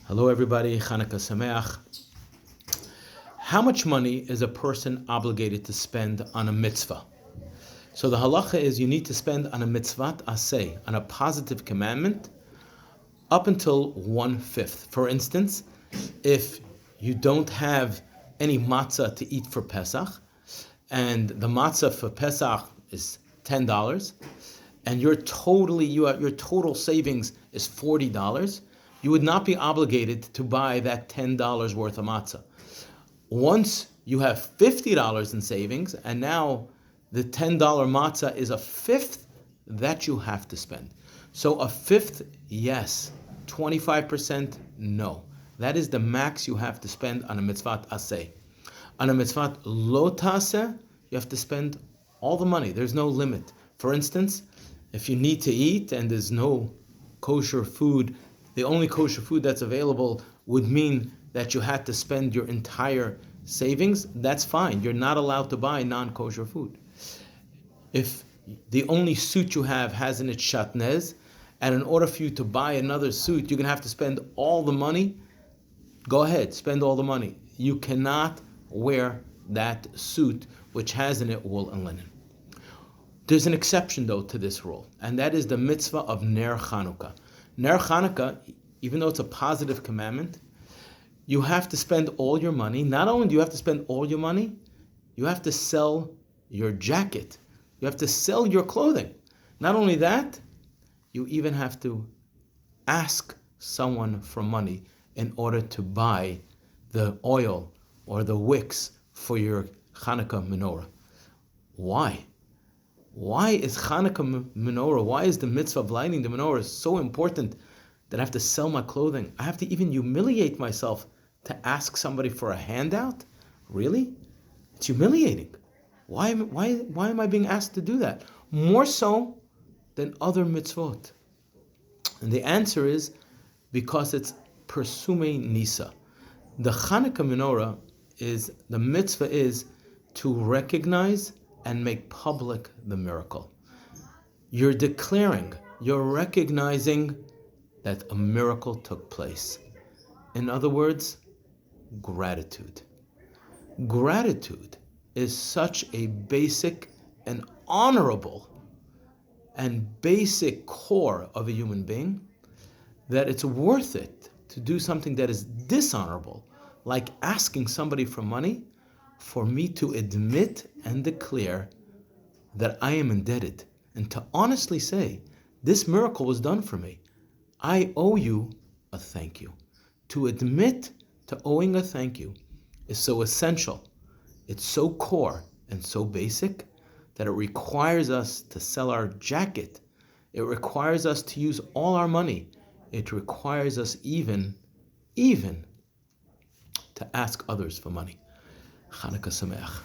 Hello everybody, Chanukah Sameach. How much money is a person obligated to spend on a mitzvah? So the halacha is you need to spend on a mitzvat aseh, on a positive commandment, up until 1/5. For instance, if you don't have any matzah to eat for Pesach, and the matzah for Pesach is $10, and your total savings is $40, you would not be obligated to buy that $10 worth of matzah. Once you have $50 in savings, and now the $10 matzah is 1/5 that you have to spend. So 1/5, yes. 25%, no. That is the max you have to spend on a mitzvat aseh. On a mitzvat lo taseh, you have to spend all the money. There's no limit. For instance, if you need to eat and there's no kosher food, the only kosher food that's available would mean that you had to spend your entire savings. That's fine. You're not allowed to buy non-kosher food. If the only suit you have has in it shatnez, and in order for you to buy another suit, you're going to have to spend all the money, go ahead, spend all the money. You cannot wear that suit which has in it wool and linen. There's an exception, though, to this rule, and that is the mitzvah of Ner Chanukah. Ner Chanukah, even though it's a positive commandment, you have to spend all your money. Not only do you have to spend all your money, you have to sell your jacket. You have to sell your clothing. Not only that, you even have to ask someone for money in order to buy the oil or the wicks for your Hanukkah menorah. Why? Why is Hanukkah menorah, why is the mitzvah of lighting the menorah so important that I have to sell my clothing? I have to even humiliate myself to ask somebody for a handout? Really? It's humiliating. Why am I being asked to do that? More so than other mitzvot. And the answer is because it's Persume Nisa. The Hanukkah menorah the mitzvah is to recognize and make public the miracle. You're declaring, you're recognizing that a miracle took place. In other words, gratitude. Gratitude is such a basic and honorable and basic core of a human being that it's worth it to do something that is dishonorable, like asking somebody for money, for me to admit and declare that I am indebted and to honestly say, this miracle was done for me. I owe you a thank you. To admit to owing a thank you is so essential. It's so core and so basic that it requires us to sell our jacket. It requires us to use all our money. It requires us even to ask others for money. Chanukah Sameach.